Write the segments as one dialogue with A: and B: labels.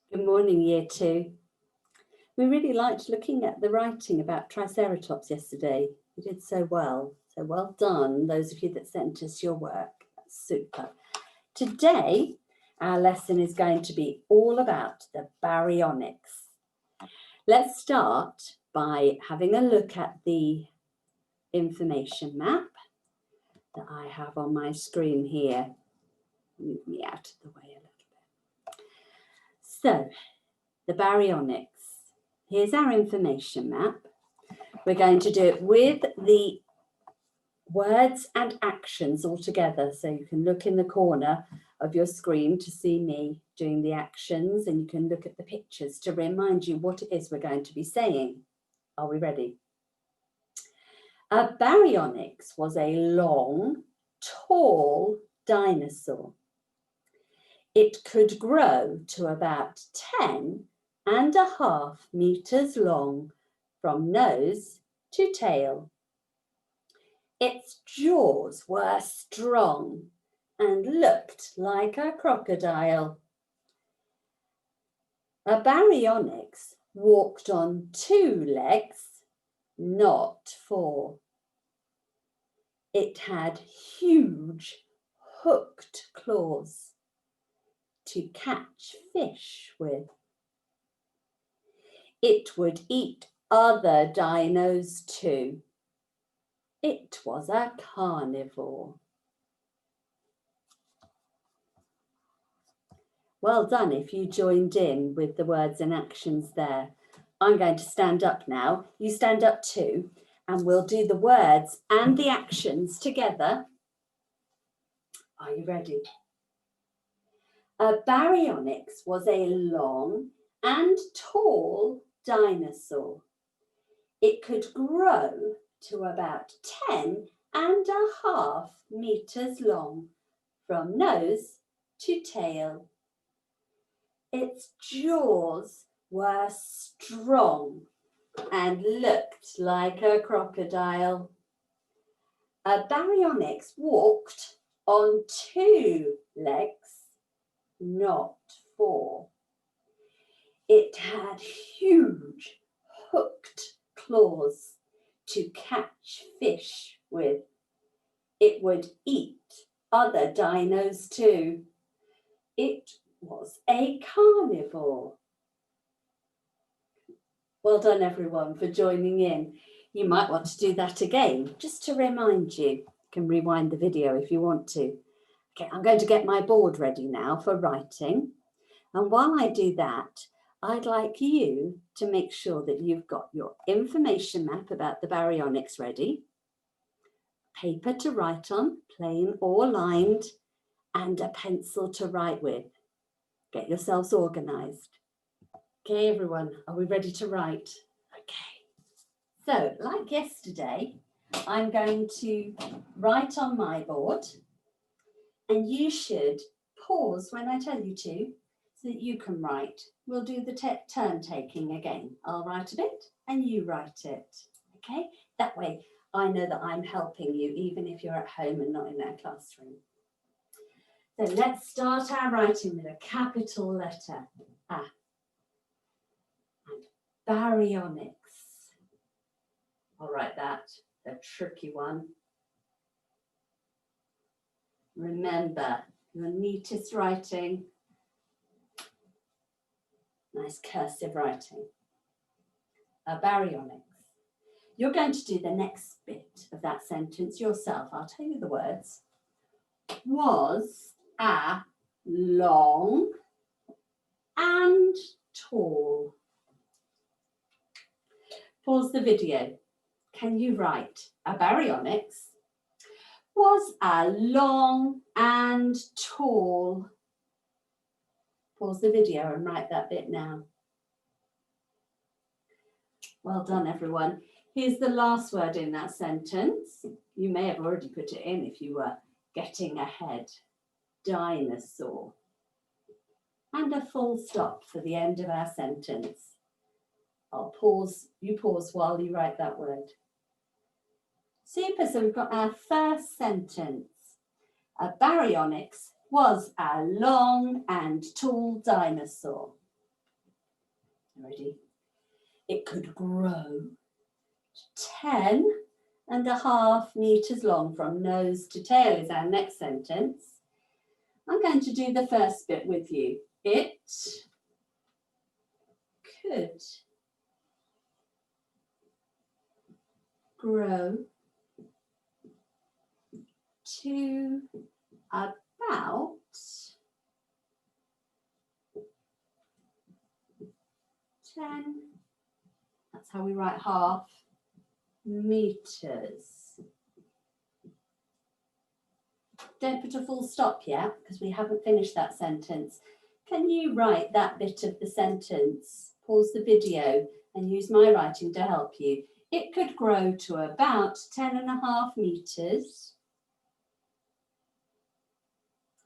A: Good morning, Year 2. We really liked looking at the writing about Triceratops yesterday. You did so well. So well done, those of you that sent us your work. That's super. Today, our lesson is going to be all about the baryonyx. Let's start by having a look at the information map that I have on my screen here. Move me out of the way a little bit. So, the baryonyx. Here's our information map. We're going to do it with the words and actions all together. So you can look in the corner of your screen to see me doing the actions, and you can look at the pictures to remind you what it is we're going to be saying. Are we ready? A baryonyx was a long, tall dinosaur. It could grow to about 10.5 meters long from nose to tail. Its jaws were strong and looked like a crocodile. A baryonyx walked on 2 legs, not 4. It had huge hooked claws to catch fish with. It would eat other dinos too. It was a carnivore. Well done if you joined in with the words and actions there. I'm going to stand up now. You stand up too, and we'll do the words and the actions together. Are you ready? A baryonyx was a long and tall dinosaur. It could grow to about 10.5 meters long from nose to tail. Its jaws were strong and looked like a crocodile. A baryonyx walked on 2 legs, not 4. It had huge hooked claws to catch fish with. It would eat other dinos too. It was a carnivore. Well done everyone for joining in. You might want to do that again, just to remind you. You can rewind the video if you want to. Okay, I'm going to get my board ready now for writing. And while I do that, I'd like you to make sure that you've got your information map about the baryonyx ready, paper to write on, plain or lined, and a pencil to write with. Get yourselves organised. Okay, everyone, are we ready to write? Okay. So, like yesterday, I'm going to write on my board, and you should pause when I tell you to, so that you can write. We'll do the turn taking again. I'll write a bit and you write it. Okay? That way I know that I'm helping you even if you're at home and not in our classroom. So let's start our writing with a capital letter A. And baryonyx. I'll write that, a tricky one. Remember, your neatest writing. Nice cursive writing. A baryonyx. You're going to do the next bit of that sentence yourself. I'll tell you the words. Was a long and tall. Pause the video. Can you write? A baryonyx was a long and tall. Pause the video and write that bit now. Well done, everyone. Here's the last word in that sentence. You may have already put it in if you were getting ahead. Dinosaur. And a full stop for the end of our sentence. I'll pause, you pause while you write that word. Super, so we've got our first sentence. A baryonyx was a long and tall dinosaur. Ready? It could grow 10.5 meters long from nose to tail is our next sentence. I'm going to do the first bit with you. It could grow to about 10, that's how we write half, meters. Don't put a full stop yet because we haven't finished that sentence. Can you write that bit of the sentence? Pause the video and use my writing to help you. It could grow to about 10.5 meters.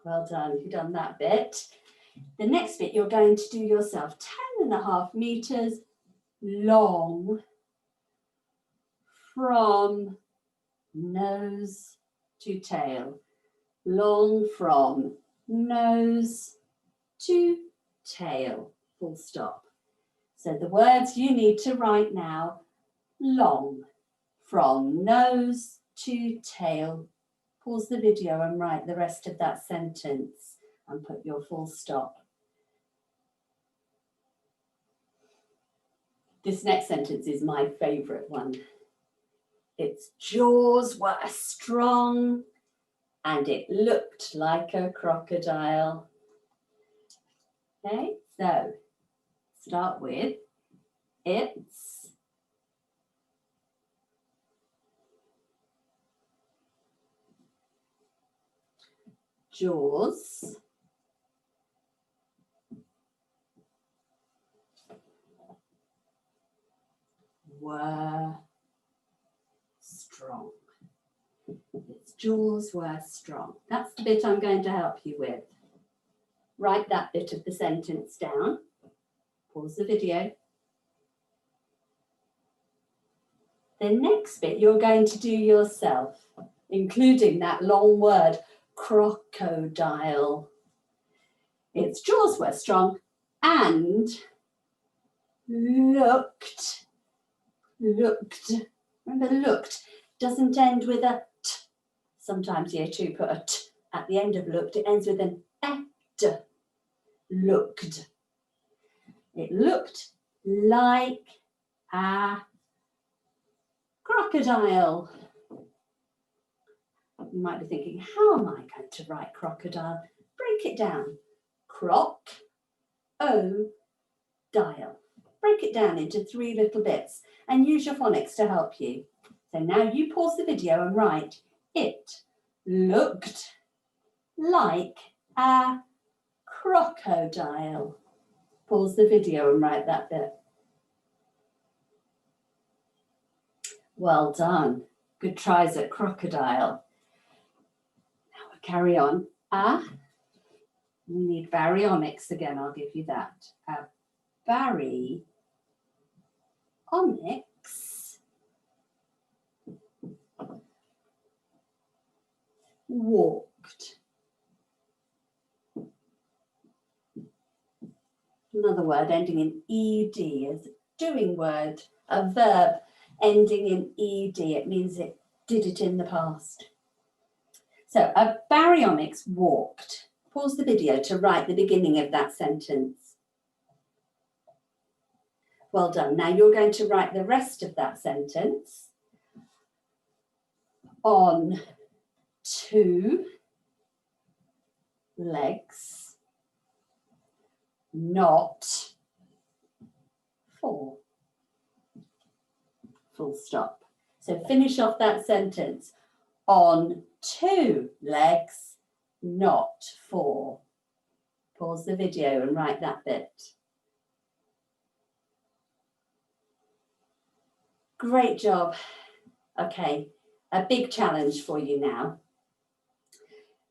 A: Well done, you've done that bit. The next bit you're going to do yourself, 10.5 meters long from nose to tail. Long from nose to tail, full stop. So the words you need to write now, long from nose to tail. Pause the video and write the rest of that sentence and put your full stop. This next sentence is my favourite one. Its jaws were strong and it looked like a crocodile. Okay, so start with its jaws were strong. Its jaws were strong. That's the bit I'm going to help you with. Write that bit of the sentence down. Pause the video. The next bit you're going to do yourself, including that long word, crocodile. Its jaws were strong and looked. Remember, looked doesn't end with a t. Sometimes year 2 put a t at the end of looked. It ends with an et. Looked. It looked like a crocodile. You might be thinking, how am I going to write crocodile? Break it down. Croc-o-dial. Break it down into 3 little bits and use your phonics to help you. So now you pause the video and write, it looked like a crocodile. Pause the video and write that bit. Well done. Good tries at crocodile. Now we'll carry on. We need baryonyx again, I'll give you that. A baryonyx walked. Another word ending in ed is a doing word, a verb ending in ed. It means it did it in the past. So a baryonyx walked. Pause the video to write the beginning of that sentence. Well done. Now you're going to write the rest of that sentence on 2 legs, not 4. Full stop. So finish off that sentence. On 2 legs, not 4. Pause the video and write that bit. Great job. Okay, a big challenge for you now.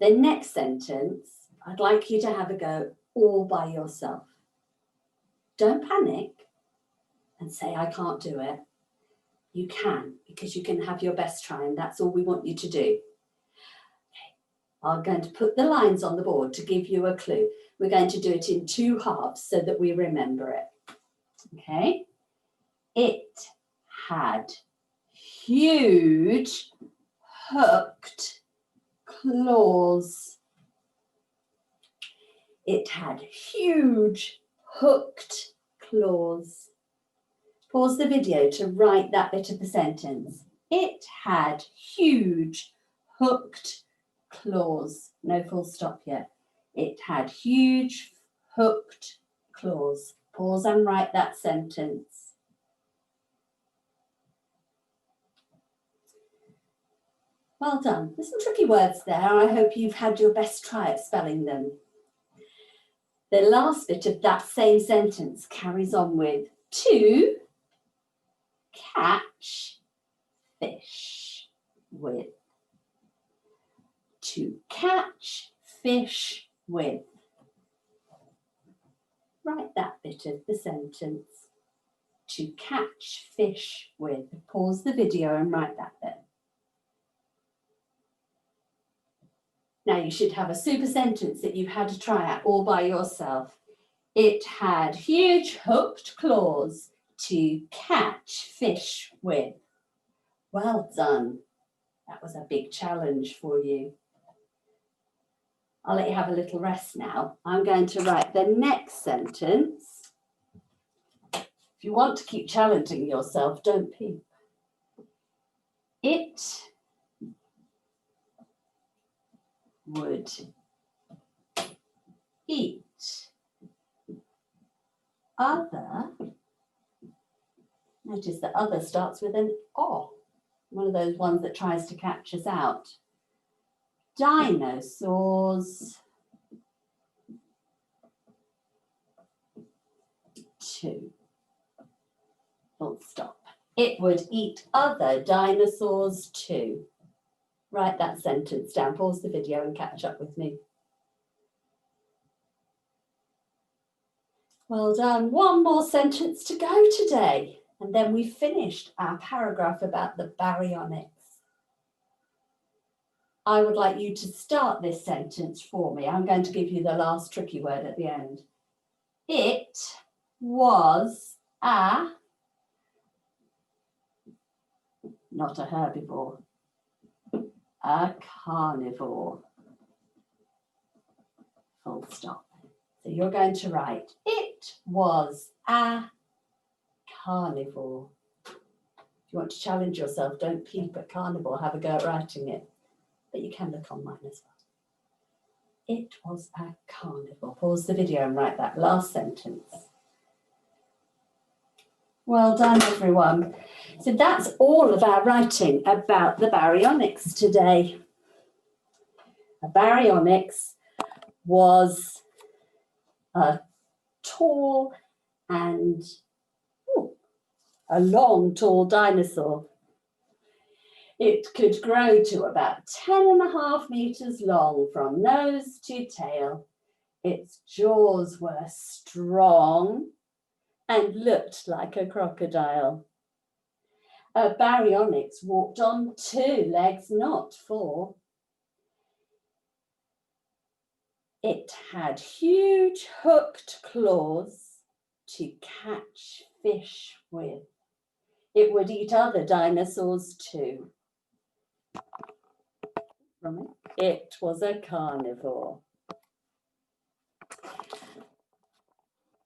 A: The next sentence, I'd like you to have a go all by yourself. Don't panic and say, I can't do it. You can, because you can have your best try, and that's all we want you to do. Okay. I'm going to put the lines on the board to give you a clue. We're going to do it in 2 halves so that we remember it. Okay. It had huge hooked claws. It had huge hooked claws. Pause the video to write that bit of the sentence. It had huge hooked claws. No full stop yet. It had huge hooked claws. Pause and write that sentence. Well done. There's some tricky words there. I hope you've had your best try at spelling them. The last bit of that same sentence carries on with to catch fish with. To catch fish with. Write that bit of the sentence. To catch fish with. Pause the video and write that bit. Now you should have a super sentence that you've had to try out all by yourself. It had huge hooked claws to catch fish with. Well done. That was a big challenge for you. I'll let you have a little rest now. I'm going to write the next sentence. If you want to keep challenging yourself, don't peep. It would eat other. Notice that other starts with an O. One of those ones that tries to catch us out. Dinosaurs too. Full stop. It would eat other dinosaurs too. Write that sentence down, pause the video and catch up with me. Well done. One more sentence to go today, and then we've finished our paragraph about the baryonyx. I would like you to start this sentence for me. I'm going to give you the last tricky word at the end. It was a, not a herbivore, a carnivore. Full stop. So you're going to write, it was a carnivore. If you want to challenge yourself, don't peep at carnivore, have a go at writing it. But you can look on mine as well. It was a carnivore. Pause the video and write that last sentence. Well done, everyone. So that's all of our writing about the baryonyx today. A baryonyx was a tall and a long, tall dinosaur. It could grow to about 10.5 meters long from nose to tail. Its jaws were strong and looked like a crocodile. A baryonyx walked on 2 legs, not 4. It had huge hooked claws to catch fish with. It would eat other dinosaurs too. It was a carnivore.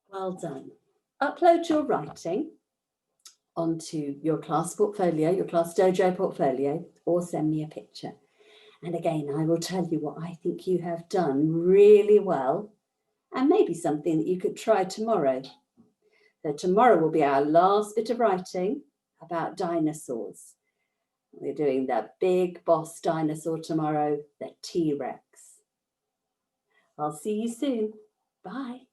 A: Well done. Upload your writing onto your class portfolio, your class dojo portfolio, or send me a picture. And again, I will tell you what I think you have done really well, and maybe something that you could try tomorrow. So tomorrow will be our last bit of writing about dinosaurs. We're doing the big boss dinosaur tomorrow, the T-Rex. I'll see you soon. Bye.